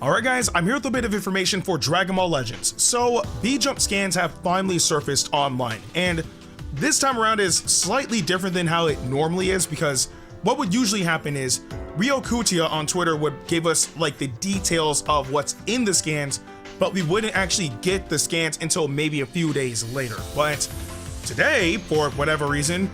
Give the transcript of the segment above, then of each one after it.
Alright guys, I'm here with a bit of information for Dragon Ball Legends. So, B-Jump scans have finally surfaced online, and this time around is slightly different than how it normally is, because what would usually happen is Ryokutia on Twitter would give us like the details of what's in the scans, but we wouldn't actually get the scans until maybe a few days later. But today, for whatever reason,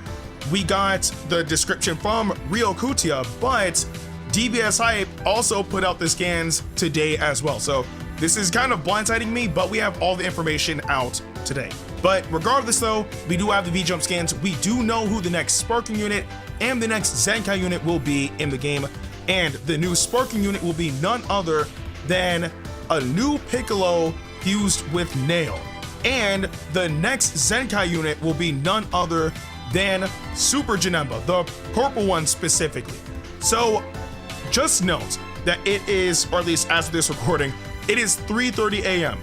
we got the description from Ryokutia, but DBS Hype also put out the scans today as well. So this is kind of blindsiding me, but we have all the information out today. But regardless though, we do have the V-Jump scans. We do know who the next Sparking unit and the next Zenkai unit will be in the game. And the new Sparking unit will be none other than a new Piccolo fused with Nail. And the next Zenkai unit will be none other than Super Janemba, the purple one specifically. So just note that it is, or at least as of this recording, it is 3:30 a.m.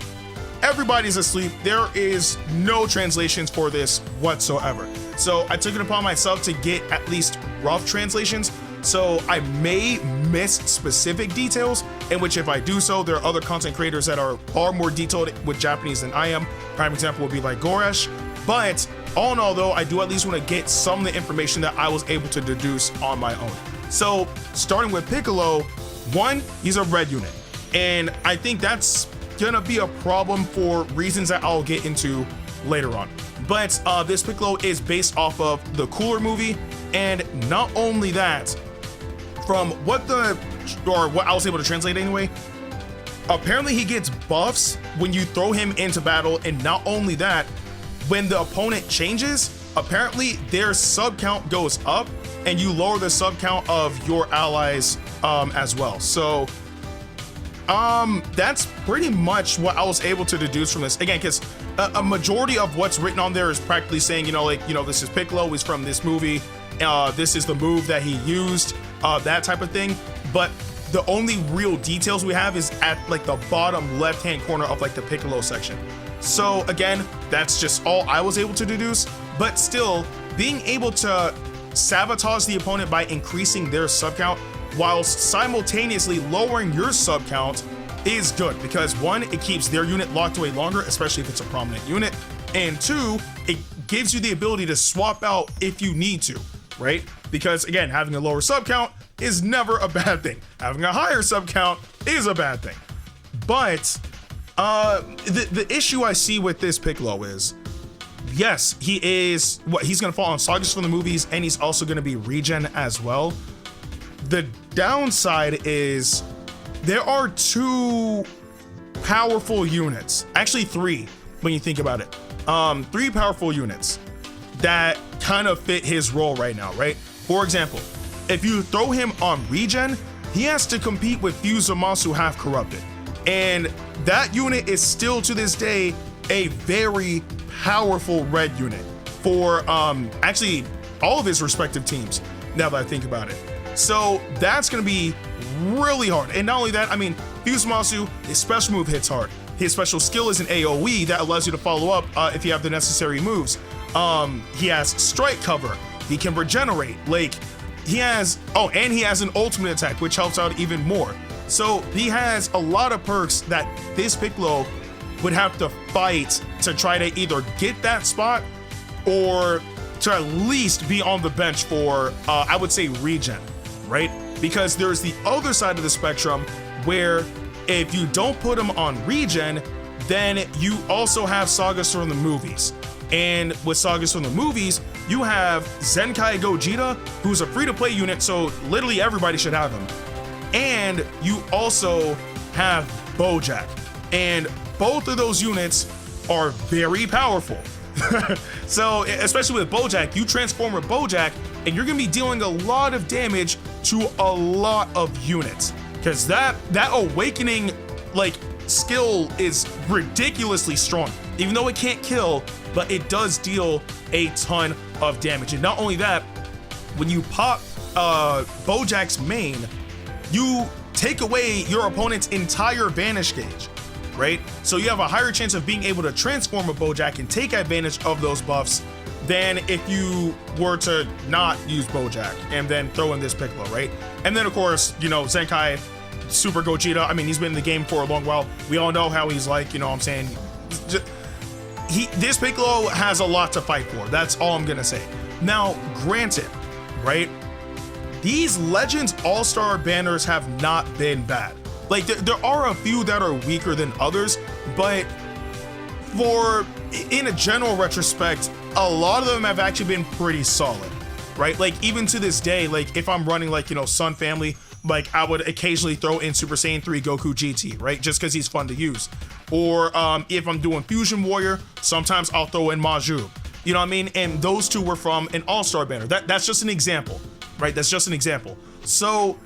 Everybody's asleep. There is no translations for this whatsoever. So I took it upon myself to get at least rough translations. So I may miss specific details, in which if I do so, there are other content creators that are far more detailed with Japanese than I am. Prime example would be like Goresh. But all in all though, I do at least want to get some of the information that I was able to deduce on my own. So starting with Piccolo, one, he's a red unit. And I think that's gonna be a problem for reasons that I'll get into later on. But this Piccolo is based off of the Cooler movie. And not only that, from what I was able to translate anyway, apparently he gets buffs when you throw him into battle. And not only that, when the opponent changes, apparently their sub count goes up and you lower the sub count of your allies as well. So that's pretty much what I was able to deduce from this. Again, because a majority of what's written on there is practically saying, this is Piccolo, he's from this movie, this is the move that he used, that type of thing. But the only real details we have is at like the bottom left hand corner of like the Piccolo section. So again, that's just all I was able to deduce. But still, being able to sabotage the opponent by increasing their sub count whilst simultaneously lowering your sub count is good, because one, it keeps their unit locked away longer, especially if it's a prominent unit, and two, it gives you the ability to swap out if you need to, right? Because again, having a lower sub count is never a bad thing. Having a higher sub count is a bad thing. But the issue I see with this Piccolo is, yes, he's gonna fall on Sagas from the movies, and he's also gonna be regen as well. The downside is there are two powerful units, actually three when you think about it. Three powerful units that kind of fit his role right now, right? For example, if you throw him on regen, he has to compete with Fusamasu Half Corrupted. And that unit is still to this day a very powerful red unit for actually all of his respective teams, now that I think about it. So that's going to be really hard. And not only that, I mean, Fusamasu, his special move hits hard. His special skill is an AoE that allows you to follow up if you have the necessary moves. He has strike cover. He can regenerate. Like, he has, and he has an ultimate attack, which helps out even more. So he has a lot of perks that this Piccolo would have to fight to try to either get that spot or to at least be on the bench for, I would say, regen, right? Because there's the other side of the spectrum where if you don't put him on regen, then you also have Sagas from the movies. And with Sagas from the movies, you have Zenkai Gogeta, who's a free-to-play unit, so literally everybody should have him. And you also have Bojack. And both of those units are very powerful. So, especially with Bojack, you transform with Bojack, and you're gonna be dealing a lot of damage to a lot of units. Because that awakening like skill is ridiculously strong. Even though it can't kill, but it does deal a ton of damage. And not only that, when you pop Bojack's main, you take away your opponent's entire vanish gauge, right? So you have a higher chance of being able to transform a Bojack and take advantage of those buffs than if you were to not use Bojack and then throw in this Piccolo, right? And then of course, Zenkai Super Gogeta. I mean, he's been in the game for a long while. We all know how he's like, you know what I'm saying? This Piccolo has a lot to fight for. That's all I'm gonna say. Now, granted, right? These Legends All-Star banners have not been bad. Like, there are a few that are weaker than others, but in a general retrospect, a lot of them have actually been pretty solid, right? Like, even to this day, like, if I'm running, like, you know, Sun Family, like, I would occasionally throw in Super Saiyan 3 Goku GT, right? Just because he's fun to use. Or if I'm doing Fusion Warrior, sometimes I'll throw in Maju. You know what I mean? And those two were from an All-Star banner. That's just an example, right? That's just an example. So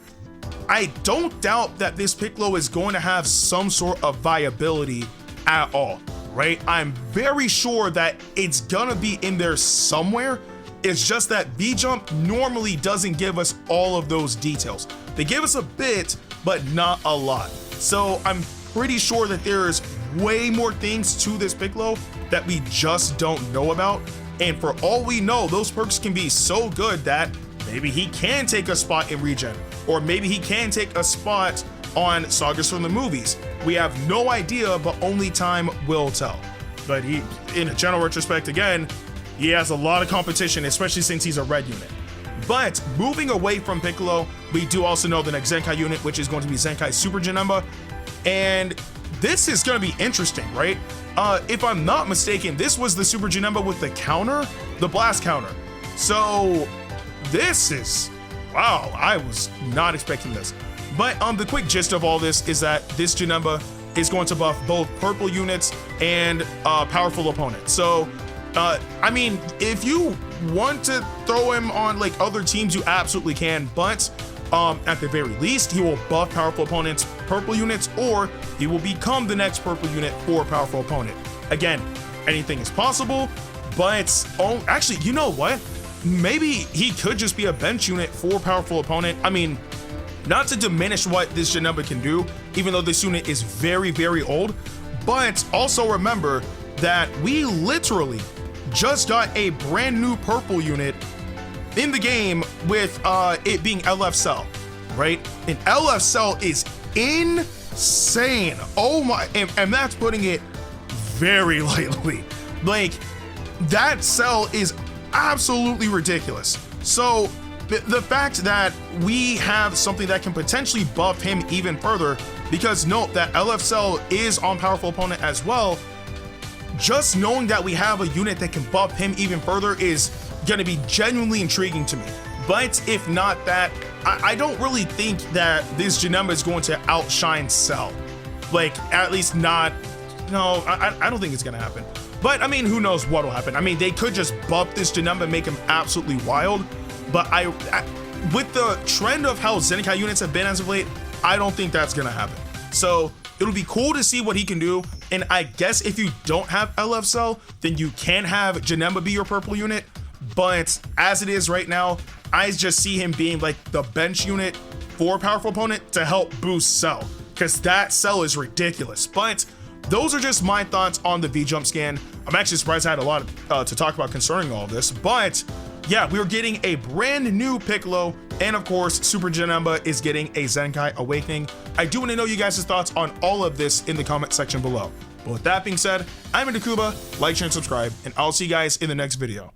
I don't doubt that this Piccolo is going to have some sort of viability at all, right? I'm very sure that it's gonna be in there somewhere. It's just that V-Jump normally doesn't give us all of those details. They give us a bit, but not a lot. So I'm pretty sure that there's way more things to this Piccolo that we just don't know about. And for all we know, those perks can be so good that maybe he can take a spot in Regen, or maybe he can take a spot on Sagas from the movies. We have no idea, but only time will tell. But he, in a general retrospect, again, he has a lot of competition, especially since he's a red unit. But moving away from Piccolo, we do also know the next Zenkai unit, which is going to be Zenkai Super Janemba. And this is going to be interesting, right? If I'm not mistaken, this was the Super Janemba with the counter, the blast counter. So this is, wow, I was not expecting this. But the quick gist of all this is that this Janemba is going to buff both purple units and powerful opponents. So, I mean, if you want to throw him on like other teams, you absolutely can, but at the very least, he will buff powerful opponents' purple units, or he will become the next purple unit for a powerful opponent. Again, anything is possible, but oh, actually, you know what? Maybe he could just be a bench unit for powerful opponent. I mean, not to diminish what this Janemba can do, even though this unit is very, very old, but also remember that we literally just got a brand new purple unit in the game with it being LF Cell, right? And LF Cell is insane. Oh my, and that's putting it very lightly. Like, that cell is absolutely ridiculous. So the fact that we have something that can potentially buff him even further, because note that LF Cell is on powerful opponent as well, just knowing that we have a unit that can buff him even further is going to be genuinely intriguing to me. But if not that, I don't really think that this Janemba is going to outshine Cell. Like, at least not, no, I don't think it's going to happen. But I mean, who knows what will happen. I mean, they could just buff this Janemba and make him absolutely wild. But I with the trend of how Zenkai units have been as of late, I don't think that's going to happen. So it'll be cool to see what he can do. And I guess if you don't have LF Cell, then you can have Janemba be your purple unit. But as it is right now, I just see him being like the bench unit for a powerful opponent to help boost Cell, because that Cell is ridiculous. But those are just my thoughts on the V-Jump scan. I'm actually surprised I had a lot to talk about concerning all of this. But yeah, we're getting a brand new Piccolo, and of course, Super Janemba is getting a Zenkai Awakening. I do want to know you guys' thoughts on all of this in the comment section below. But with that being said, I'm Ndukauba, like, share, and subscribe, and I'll see you guys in the next video.